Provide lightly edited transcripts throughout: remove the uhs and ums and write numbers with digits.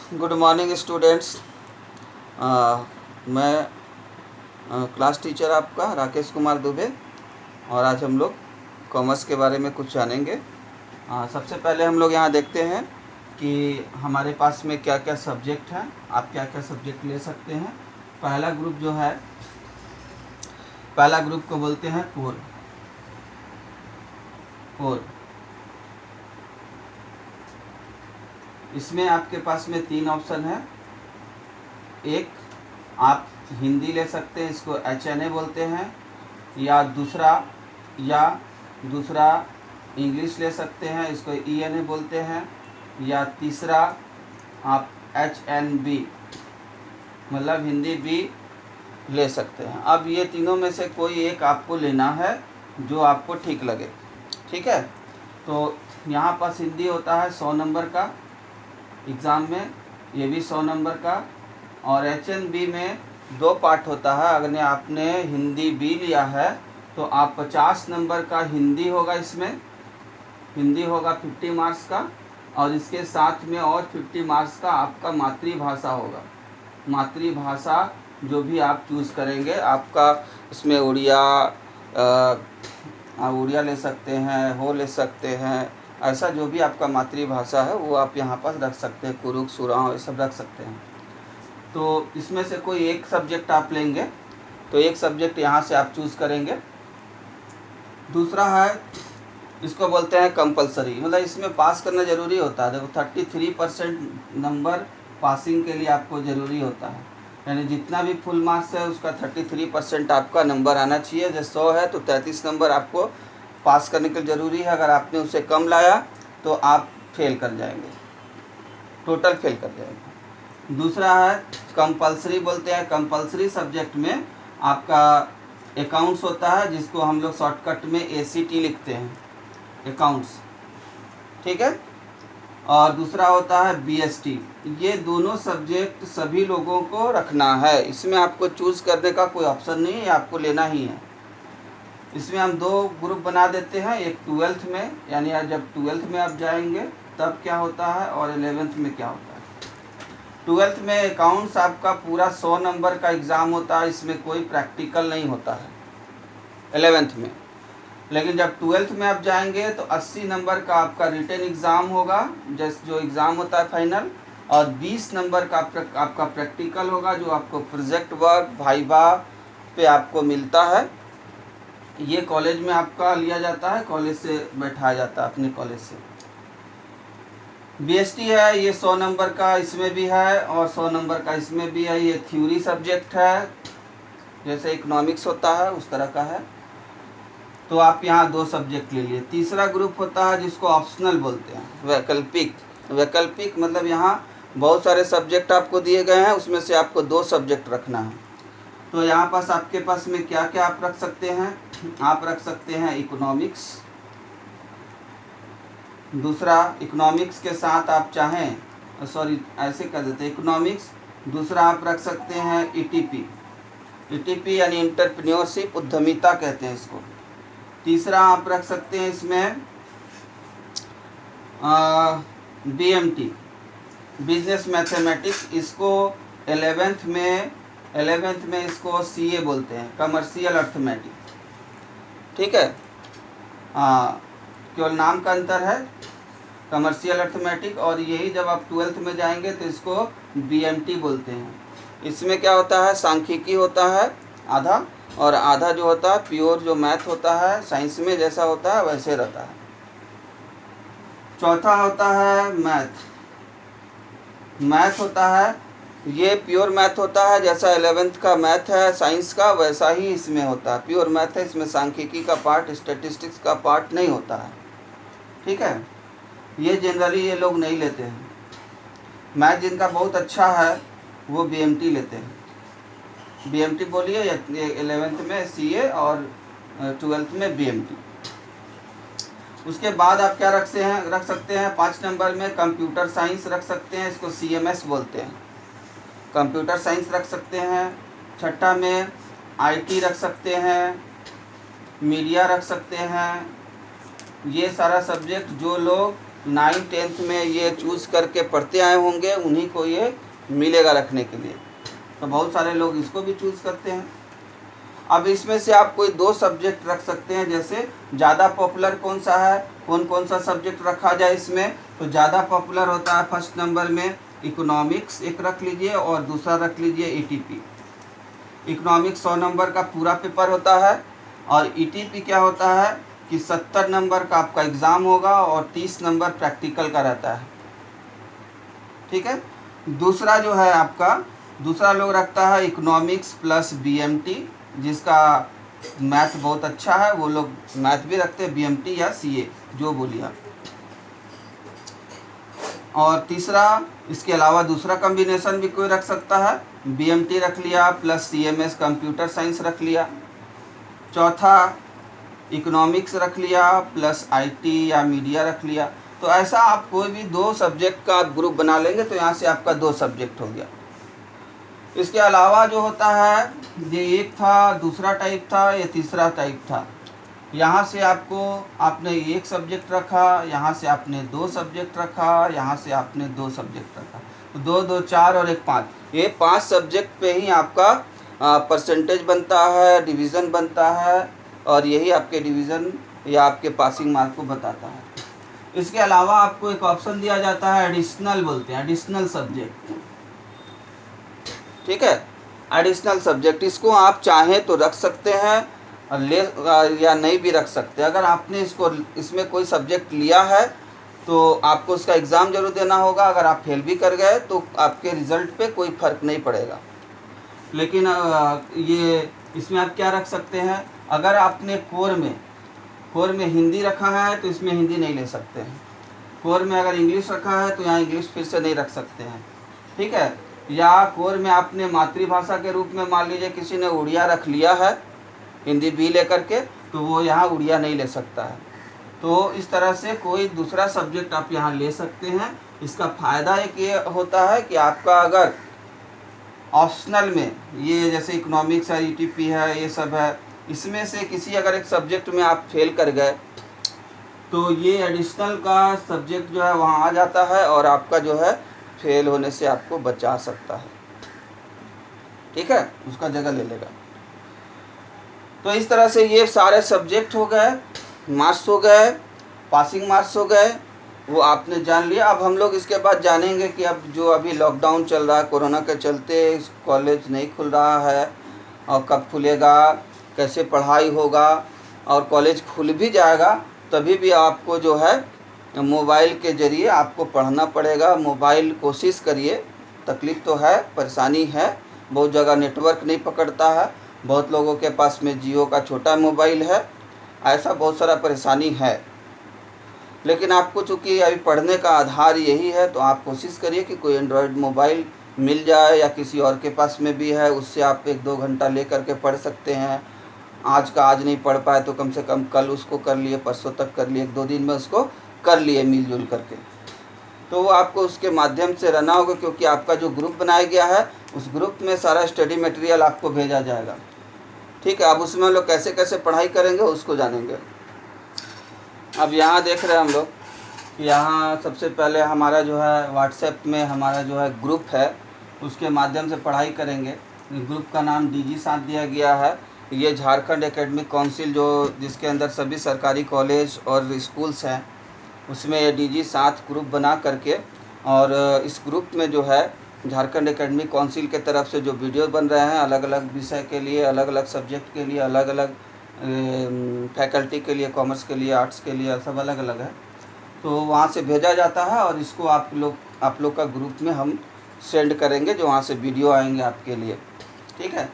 Good morning students. मैं class teacher आपका राकेश कुमार दुबे, और आज हम लोग कॉमर्स के बारे में कुछ जानेंगे। सबसे पहले हम लोग यहाँ देखते हैं कि हमारे पास में क्या क्या सब्जेक्ट हैं, आप क्या क्या सब्जेक्ट ले सकते हैं। पहला ग्रुप जो है, पहला ग्रुप को बोलते हैं कोर। इसमें आपके पास में 3 ऑप्शन है। एक, आप हिंदी ले सकते हैं, इसको HNA बोलते हैं, या दूसरा इंग्लिश ले सकते हैं, इसको ENA बोलते हैं, या तीसरा आप HNB मतलब हिंदी भी ले सकते हैं। अब ये तीनों में से कोई एक आपको लेना है जो आपको ठीक लगे, ठीक है। तो यहाँ पास हिंदी होता है 100 नंबर का एग्ज़ाम में, ये भी 100 नंबर का, और HNB में 2 पार्ट होता है। अगर आपने हिंदी बी लिया है तो आप 50 नंबर का हिंदी होगा, इसमें हिंदी होगा 50 मार्क्स का, और इसके साथ में और 50 मार्क्स का आपका मातृभाषा होगा। मातृभाषा जो भी आप चूज़ करेंगे, आपका इसमें उड़िया ले सकते हैं, हो ले सकते हैं, ऐसा जो भी आपका मातृभाषा है वो आप यहाँ पर रख सकते हैं। कुरुक, सुराव, ये सब रख सकते हैं। तो इसमें से कोई एक सब्जेक्ट आप लेंगे तो एक सब्जेक्ट यहाँ से आप चूज़ करेंगे। दूसरा है, इसको बोलते हैं कंपलसरी, मतलब इसमें पास करना ज़रूरी होता है। देखो 33% नंबर पासिंग के लिए आपको ज़रूरी होता है, यानी जितना भी फुल मार्क्स है उसका 33% आपका नंबर आना चाहिए। जैसे 100 है तो 33 नंबर आपको पास करने के लिए ज़रूरी है। अगर आपने उससे कम लाया तो आप फेल कर जाएंगे, टोटल फेल कर जाएंगे। दूसरा है कंपलसरी बोलते हैं। कंपलसरी सब्जेक्ट में आपका अकाउंट्स होता है, जिसको हम लोग शॉर्टकट में ACT लिखते हैं, अकाउंट्स, ठीक है। और दूसरा होता है BST। ये दोनों सब्जेक्ट सभी लोगों को रखना है, इसमें आपको चूज़ करने का कोई ऑप्शन नहीं है, आपको लेना ही है। इसमें हम 2 ग्रुप बना देते हैं, एक 12th में, यानी जब 12th में आप जाएंगे तब क्या होता है, और 11th में क्या होता है। 12th में अकाउंट्स आपका पूरा 100 नंबर का एग्ज़ाम होता है, इसमें कोई प्रैक्टिकल नहीं होता है 11th में। लेकिन जब 12th में आप जाएंगे तो 80 नंबर का आपका रिटन एग्ज़ाम होगा, जो एग्ज़ाम होता है फाइनल, और 20 नंबर का आपका प्रैक्टिकल होगा, जो आपको प्रोजेक्ट वर्क वाइवा पे आपको मिलता है। ये कॉलेज में आपका लिया जाता है, कॉलेज से बैठाया जाता है, अपने कॉलेज से। BST है, ये 100 नंबर का इसमें भी है और 100 नंबर का इसमें भी है। ये थ्योरी सब्जेक्ट है, जैसे इकोनॉमिक्स होता है उस तरह का है। तो आप यहाँ 2 सब्जेक्ट ले लिए। तीसरा ग्रुप होता है जिसको ऑप्शनल बोलते हैं, वैकल्पिक। वैकल्पिक मतलब यहाँ बहुत सारे सब्जेक्ट आपको दिए गए हैं, उसमें से आपको 2 सब्जेक्ट रखना है। तो यहाँ पास आपके पास में क्या क्या आप रख सकते हैं, आप रख सकते हैं इकोनॉमिक्स। दूसरा, इकोनॉमिक्स के साथ आप चाहें, ऐसे कर देते हैं, इकोनॉमिक्स। दूसरा आप रख सकते हैं ETP यानी एंटरप्रेन्योरशिप, उद्यमिता कहते हैं इसको। तीसरा आप रख सकते हैं इसमें BMT, बिजनेस मैथमेटिक्स। इसको 11th में इसको CA बोलते हैं, कमर्शियल अर्थमेटिक, ठीक है। केवल नाम का अंतर है, कमर्शियल अर्थमेटिक। और यही जब आप 12th में जाएंगे तो इसको BMT बोलते हैं। इसमें क्या होता है, सांख्यिकी होता है आधा, और आधा जो होता है प्योर जो मैथ होता है, साइंस में जैसा होता है वैसे रहता है। चौथा होता है मैथ होता है, ये प्योर मैथ होता है, जैसा 11th का मैथ है साइंस का, वैसा ही इसमें होता है, प्योर मैथ है। इसमें सांख्यिकी का पार्ट, स्टैटिस्टिक्स का पार्ट नहीं होता है, ठीक है। ये जनरली ये लोग नहीं लेते हैं। मैथ जिनका बहुत अच्छा है वो BMT लेते हैं। BMT बोलिए, 11th में CA और 12th में BMT। उसके बाद आप क्या रख सकते हैं 5 नंबर में कंप्यूटर साइंस रख सकते हैं, इसको CMS बोलते हैं, कंप्यूटर साइंस रख सकते हैं। छठा में IT रख सकते हैं, मीडिया रख सकते हैं। ये सारा सब्जेक्ट जो लोग 9th 10th में ये चूज़ करके पढ़ते आए होंगे, उन्हीं को ये मिलेगा रखने के लिए। तो बहुत सारे लोग इसको भी चूज़ करते हैं। अब इसमें से आप कोई 2 सब्जेक्ट रख सकते हैं। जैसे ज़्यादा पॉपुलर कौन सा है, कौन सा सब्जेक्ट रखा जाए इसमें, तो ज़्यादा पॉपुलर होता है फर्स्ट नंबर में इकोनॉमिक्स एक रख लीजिए और दूसरा रख लीजिए ईटीपी। इकोनॉमिक्स 100 नंबर का पूरा पेपर होता है और ईटीपी क्या होता है कि 70 नंबर का आपका एग्ज़ाम होगा और 30 नंबर प्रैक्टिकल का रहता है। ठीक है। दूसरा जो है आपका, दूसरा लोग रखता है इकोनॉमिक्स प्लस बीएमटी, जिसका मैथ बहुत अच्छा है, वो लोग मैथ भी रखते हैं, बीएमटी या सीए जो बोलिए आप। और तीसरा, इसके अलावा दूसरा कॉम्बिनेशन भी कोई रख सकता है, बीएमटी रख लिया प्लस सीएमएस कंप्यूटर साइंस रख लिया। चौथा इकोनॉमिक्स रख लिया प्लस आईटी या मीडिया रख लिया। तो ऐसा आप कोई भी 2 सब्जेक्ट का आप ग्रुप बना लेंगे तो यहाँ से आपका 2 सब्जेक्ट हो गया। इसके अलावा जो होता है, ये एक था, दूसरा टाइप था, ये तीसरा टाइप था। यहाँ से आपने एक सब्जेक्ट रखा, यहाँ से आपने 2 सब्जेक्ट रखा, यहाँ से आपने 2 सब्जेक्ट रखा, तो 2 2 4 और 1 5, ये 5 सब्जेक्ट पे ही आपका परसेंटेज बनता है, डिवीज़न बनता है, और यही आपके डिवीज़न या आपके पासिंग मार्क को बताता है। इसके अलावा आपको एक ऑप्शन दिया जाता है, एडिशनल बोलते हैं, एडिशनल सब्जेक्ट। ठीक है, एडिशनल सब्जेक्ट, इसको आप चाहें तो रख सकते हैं ले या नहीं भी रख सकते। अगर आपने इसमें कोई सब्जेक्ट लिया है तो आपको उसका एग्ज़ाम जरूर देना होगा। अगर आप फेल भी कर गए तो आपके रिज़ल्ट पे कोई फ़र्क नहीं पड़ेगा। लेकिन ये इसमें आप क्या रख सकते हैं, अगर आपने कोर में हिंदी रखा है तो इसमें हिंदी नहीं ले सकते हैं। कोर में अगर इंग्लिश रखा है तो यहाँ इंग्लिश फिर से नहीं रख सकते हैं। ठीक है। या कोर में आपने मातृभाषा के रूप में मान लीजिए किसी ने उड़िया रख लिया है, हिंदी भी लेकर के, तो वो यहाँ उड़िया नहीं ले सकता है। तो इस तरह से कोई दूसरा सब्जेक्ट आप यहाँ ले सकते हैं। इसका फ़ायदा एक ये होता है कि आपका अगर ऑप्शनल में ये जैसे इकोनॉमिक्स है, ईटीपी है, ये सब है, इसमें से किसी अगर एक सब्जेक्ट में आप फेल कर गए तो ये एडिशनल का सब्जेक्ट जो है वहाँ आ जाता है और आपका जो है फेल होने से आपको बचा सकता है। ठीक है, उसका जगह ले लेगा। तो इस तरह से ये सारे सब्जेक्ट हो गए, मार्क्स हो गए, पासिंग मार्क्स हो गए, वो आपने जान लिया। अब हम लोग इसके बाद जानेंगे कि अब जो अभी लॉकडाउन चल रहा है कोरोना के चलते, कॉलेज नहीं खुल रहा है और कब खुलेगा, कैसे पढ़ाई होगा, और कॉलेज खुल भी जाएगा तभी भी आपको जो है मोबाइल के ज़रिए आपको पढ़ना पड़ेगा। मोबाइल कोशिश करिए, तकलीफ़ तो है, परेशानी है, बहुत जगह नेटवर्क नहीं पकड़ता है, बहुत लोगों के पास में जियो का छोटा मोबाइल है, ऐसा बहुत सारा परेशानी है। लेकिन आपको चूँकि अभी पढ़ने का आधार यही है तो आप कोशिश करिए कि कोई एंड्रॉयड मोबाइल मिल जाए या किसी और के पास में भी है, उससे आप 1-2 घंटा ले करके पढ़ सकते हैं। आज नहीं पढ़ पाए तो कम से कम कल उसको कर लिए, परसों तक कर लिए, 1-2 दिन में उसको कर लिए मिलजुल करके। तो वो आपको उसके माध्यम से रहना होगा, क्योंकि आपका जो ग्रुप बनाया गया है उस ग्रुप में सारा स्टडी मटेरियल आपको भेजा जाएगा। ठीक है, अब उसमें हम लोग कैसे कैसे पढ़ाई करेंगे उसको जानेंगे। अब यहाँ देख रहे हैं हम लोग, यहाँ सबसे पहले हमारा जो है व्हाट्सएप में हमारा जो है ग्रुप है, उसके माध्यम से पढ़ाई करेंगे। ग्रुप का नाम DG 7 दिया गया है। ये झारखंड एकेडमिक काउंसिल जिसके अंदर सभी सरकारी कॉलेज और स्कूल्स हैं, उसमें ये DG 7 ग्रुप बना करके, और इस ग्रुप में जो है झारखंड एकेडमिक काउंसिल के तरफ से जो वीडियो बन रहे हैं अलग अलग विषय के लिए, अलग अलग सब्जेक्ट के लिए, अलग अलग फैकल्टी के लिए, कॉमर्स के लिए, आर्ट्स के लिए, सब अलग अलग है, तो वहाँ से भेजा जाता है और इसको आप लोग का ग्रुप में हम सेंड करेंगे, जो वहाँ से वीडियो आएंगे आपके लिए। ठीक है,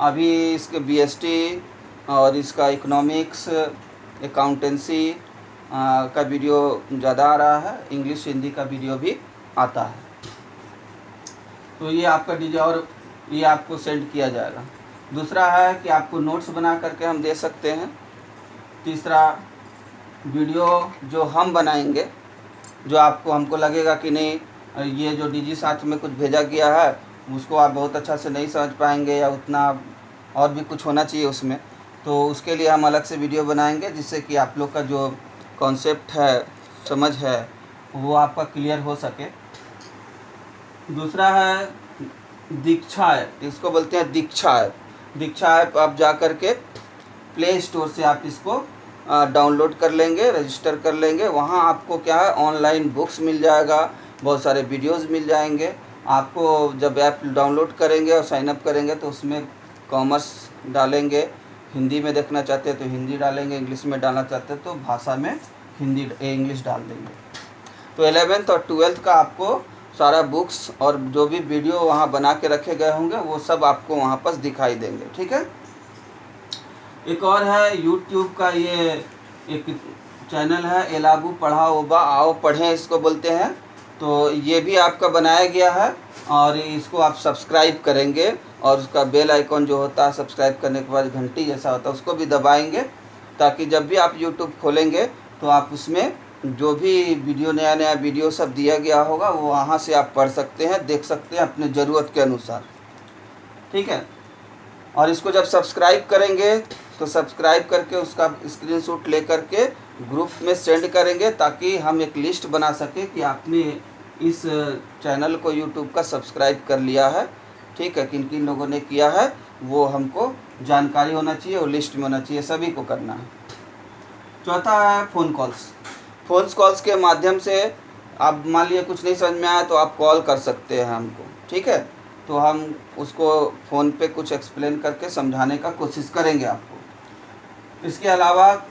अभी इसके BST और इसका इकोनॉमिक्स, अकाउंटेंसी का वीडियो ज़्यादा आ रहा है, इंग्लिश हिंदी का वीडियो भी आता है। तो ये आपका डीजे और ये आपको सेंड किया जाएगा। दूसरा है कि आपको नोट्स बना करके हम दे सकते हैं। तीसरा, वीडियो जो हम बनाएंगे, जो हमको लगेगा कि नहीं ये जो DG 7 में कुछ भेजा गया है उसको आप बहुत अच्छा से नहीं समझ पाएंगे या उतना और भी कुछ होना चाहिए उसमें, तो उसके लिए हम अलग से वीडियो बनाएंगे, जिससे कि आप लोग का जो कॉन्सेप्ट है, समझ है, वो आपका क्लियर हो सके। दूसरा है दीक्षा ऐप, इसको बोलते हैं दीक्षा ऐप। दीक्षा ऐप आप जा कर के प्ले स्टोर से आप इसको डाउनलोड कर लेंगे, रजिस्टर कर लेंगे। वहाँ आपको क्या है, ऑनलाइन बुक्स मिल जाएगा, बहुत सारे वीडियोस मिल जाएंगे आपको। जब ऐप डाउनलोड करेंगे और साइन अप करेंगे तो उसमें कॉमर्स डालेंगे, हिंदी में देखना चाहते हैं तो हिंदी डालेंगे, इंग्लिश में डालना चाहते हैं तो भाषा में हिंदी इंग्लिश डाल देंगे। तो 11th और 12th का आपको सारा बुक्स और जो भी वीडियो वहाँ बना के रखे गए होंगे वो सब आपको वहाँ पर दिखाई देंगे। ठीक है। एक और है यूट्यूब का, ये एक चैनल है एलाबू पढ़ा ओबा आओ पढ़ें इसको बोलते हैं। तो ये भी आपका बनाया गया है और इसको आप सब्सक्राइब करेंगे और उसका बेल आइकॉन जो होता है सब्सक्राइब करने के बाद घंटी जैसा होता है उसको भी दबाएंगे, ताकि जब भी आप यूट्यूब खोलेंगे तो आप उसमें जो भी वीडियो नया नया वीडियो सब दिया गया होगा वो वहाँ से आप पढ़ सकते हैं, देख सकते हैं अपने ज़रूरत के अनुसार। ठीक है। और इसको जब सब्सक्राइब करेंगे तो सब्सक्राइब करके उसका स्क्रीनशॉट ले करके ग्रुप में सेंड करेंगे, ताकि हम एक लिस्ट बना सके कि आपने इस चैनल को यूट्यूब का सब्सक्राइब कर लिया है। ठीक है, किन किन लोगों ने किया है वो हमको जानकारी होना चाहिए, वो लिस्ट में होना चाहिए, सभी को करना है। चौथा है फ़ोन कॉल्स। फ़ोन कॉल्स के माध्यम से आप मान लिया कुछ नहीं समझ में आया तो आप कॉल कर सकते हैं हमको। ठीक है। तो हम उसको फ़ोन पे कुछ एक्सप्लेन करके समझाने का कोशिश करेंगे आपको। इसके अलावा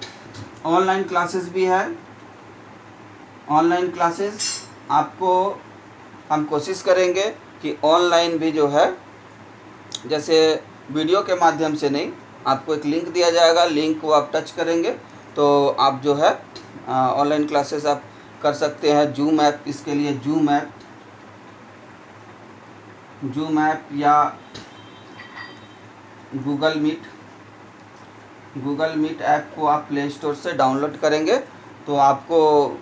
ऑनलाइन क्लासेस भी है। ऑनलाइन क्लासेस आपको हम कोशिश करेंगे कि ऑनलाइन भी जो है, जैसे वीडियो के माध्यम से नहीं, आपको एक लिंक दिया जाएगा, लिंक को आप टच करेंगे तो आप जो है ऑनलाइन क्लासेस आप कर सकते हैं। जूम ऐप, इसके लिए जूम ऐप या गूगल मीट ऐप को आप प्ले स्टोर से डाउनलोड करेंगे तो आपको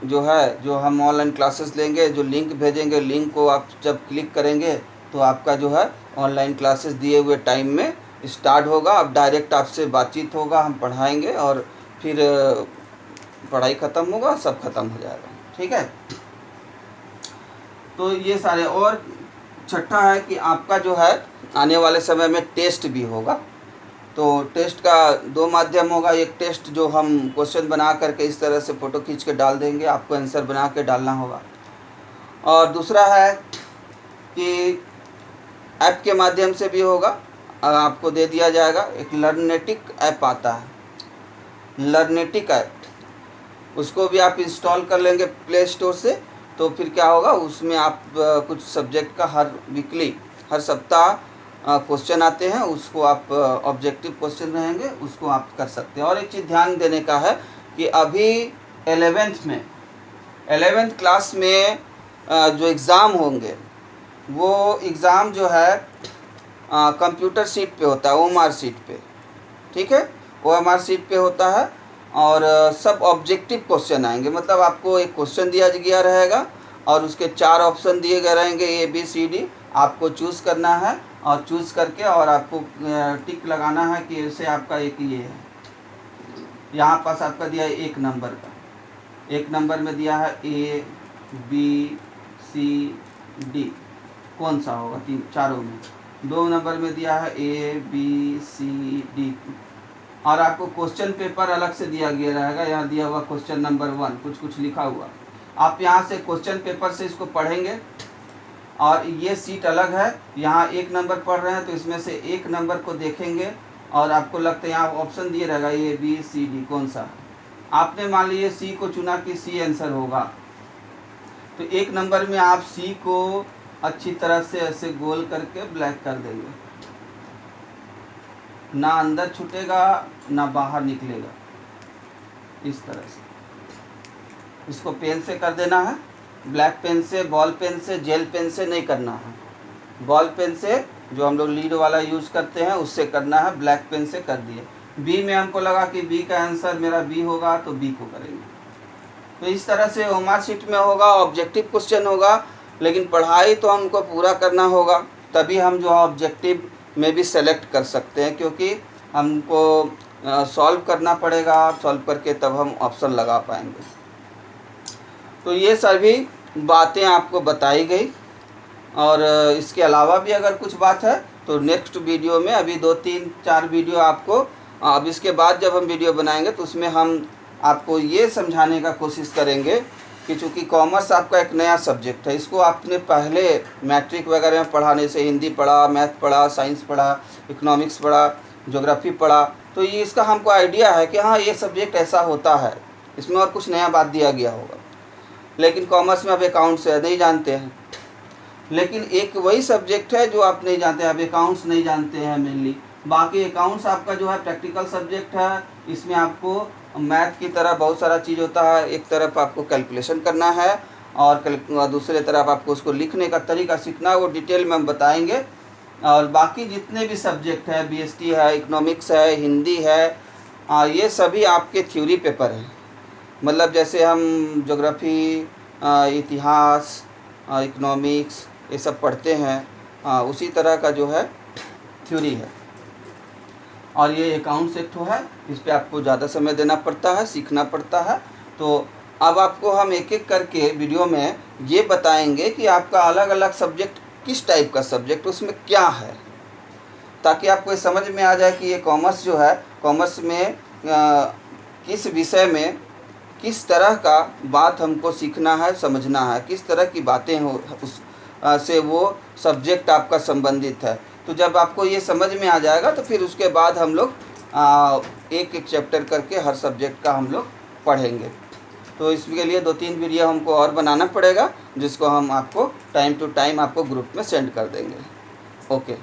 जो है, जो हम ऑनलाइन क्लासेस लेंगे, जो लिंक भेजेंगे, लिंक को आप जब क्लिक करेंगे तो आपका जो है ऑनलाइन क्लासेस दिए हुए टाइम में स्टार्ट होगा। अब डायरेक्ट आपसे बातचीत होगा, हम पढ़ाएंगे और फिर पढ़ाई ख़त्म होगा, सब खत्म हो जाएगा। ठीक है। तो ये सारे, और छठा है कि आपका जो है आने वाले समय में टेस्ट भी होगा। तो टेस्ट का दो माध्यम होगा। एक टेस्ट जो हम क्वेश्चन बना करके इस तरह से फ़ोटो खींच के डाल देंगे, आपको आंसर बना के डालना होगा। और दूसरा है कि ऐप के माध्यम से भी होगा, आपको दे दिया जाएगा। एक लर्नेटिक ऐप आता है, लर्नेटिक ऐप, उसको भी आप इंस्टॉल कर लेंगे प्ले स्टोर से। तो फिर क्या होगा, उसमें आप कुछ सब्जेक्ट का हर सप्ताह क्वेश्चन आते हैं, उसको आप ऑब्जेक्टिव क्वेश्चन रहेंगे, उसको आप कर सकते हैं। और एक चीज़ ध्यान देने का है कि अभी 11th क्लास में जो एग्ज़ाम होंगे वो एग्ज़ाम जो है कंप्यूटर शीट पे होता है, OMR शीट पे। ठीक है, OMR शीट पे होता है और सब ऑब्जेक्टिव क्वेश्चन आएंगे। मतलब आपको एक क्वेश्चन दिया गया रहेगा और उसके 4 ऑप्शन दिए गए रहेंगे, ABCD। आपको चूज़ करना है और चूज़ करके और आपको टिक लगाना है कि ऐसे आपका एक ये है, यहाँ पास आपका दिया है 1 नंबर का, 1 नंबर में दिया है ABCD, कौन सा होगा चारों में। 2 नंबर में दिया है ABCD और आपको क्वेश्चन पेपर अलग से दिया गया रहेगा। यहाँ दिया हुआ क्वेश्चन नंबर 1 कुछ लिखा हुआ, आप यहाँ से क्वेश्चन पेपर से इसको पढ़ेंगे। और ये सीट अलग है, यहाँ 1 नंबर पढ़ रहे हैं तो इसमें से 1 नंबर को देखेंगे और आपको लगता है यहाँ ऑप्शन दिए रहेगा ABCD कौन सा। आपने मान लीजिए C को चुना कि C आंसर होगा, तो 1 नंबर में आप C को अच्छी तरह से ऐसे गोल करके ब्लैक कर देंगे, ना अंदर छूटेगा ना बाहर निकलेगा, इस तरह से। इसको पेन से कर देना है, ब्लैक पेन से, बॉल पेन से, जेल पेन से नहीं करना है। बॉल पेन से जो हम लोग लीड वाला यूज़ करते हैं उससे करना है, ब्लैक पेन से कर दिए। बी में हमको लगा कि बी का आंसर मेरा बी होगा तो बी को करेंगे। तो इस तरह से OMR शीट में होगा, ऑब्जेक्टिव क्वेश्चन होगा, लेकिन पढ़ाई तो हमको पूरा करना होगा, तभी हम जो ऑब्जेक्टिव में भी सेलेक्ट कर सकते हैं, क्योंकि हमको सॉल्व करना पड़ेगा, सॉल्व करके तब हम ऑप्शन लगा पाएंगे। तो ये सभी बातें आपको बताई गई, और इसके अलावा भी अगर कुछ बात है तो नेक्स्ट वीडियो में, अभी 2-3-4 वीडियो आपको, अब इसके बाद जब हम वीडियो बनाएंगे तो उसमें हम आपको ये समझाने का कोशिश करेंगे कि चूँकि कॉमर्स आपका एक नया सब्जेक्ट है, इसको आपने पहले मैट्रिक वगैरह में पढ़ाने से, हिंदी पढ़ा, मैथ पढ़ा, साइंस पढ़ा, इकोनॉमिक्स पढ़ा, ज्योग्राफी पढ़ा, तो ये इसका हमको आइडिया है कि हाँ ये सब्जेक्ट ऐसा होता है, इसमें और कुछ नया बात दिया गया होगा। लेकिन कॉमर्स में आप अकाउंट्स नहीं जानते हैं, लेकिन एक वही सब्जेक्ट है जो आप नहीं जानते हैं, आप अकाउंट्स नहीं जानते हैं मेनली। बाकी अकाउंट्स आपका जो है प्रैक्टिकल सब्जेक्ट है, इसमें आपको मैथ की तरह बहुत सारा चीज़ होता है। एक तरफ आपको कैलकुलेशन करना है और दूसरे तरफ आपको उसको लिखने का तरीका सीखना है, वो डिटेल में हम बताएंगे। और बाकी जितने भी सब्जेक्ट है, बीएसटी है, इकोनॉमिक्स है, हिंदी है, ये सभी आपके थ्योरी पेपर हैं। मतलब जैसे हम ज्योग्राफी, इतिहास, इकोनॉमिक्स ये सब पढ़ते हैं, उसी तरह का जो है थ्योरी है। और ये अकाउंट्स एक ठो है, इस पर आपको ज़्यादा समय देना पड़ता है, सीखना पड़ता है। तो अब आपको हम एक एक करके वीडियो में ये बताएंगे कि आपका अलग अलग सब्जेक्ट किस टाइप का सब्जेक्ट उसमें क्या है, ताकि आपको ये समझ में आ जाए कि ये कॉमर्स जो है, कॉमर्स में किस विषय में किस तरह का बात हमको सीखना है, समझना है, किस तरह की बातें हो उस से वो सब्जेक्ट आपका संबंधित है। तो जब आपको ये समझ में आ जाएगा तो फिर उसके बाद हम लोग एक एक चैप्टर करके हर सब्जेक्ट का हम लोग पढ़ेंगे। तो इसके लिए 2-3 वीडियो हमको और बनाना पड़ेगा, जिसको हम आपको टाइम टू टाइम आपको ग्रुप में सेंड कर देंगे। ओके।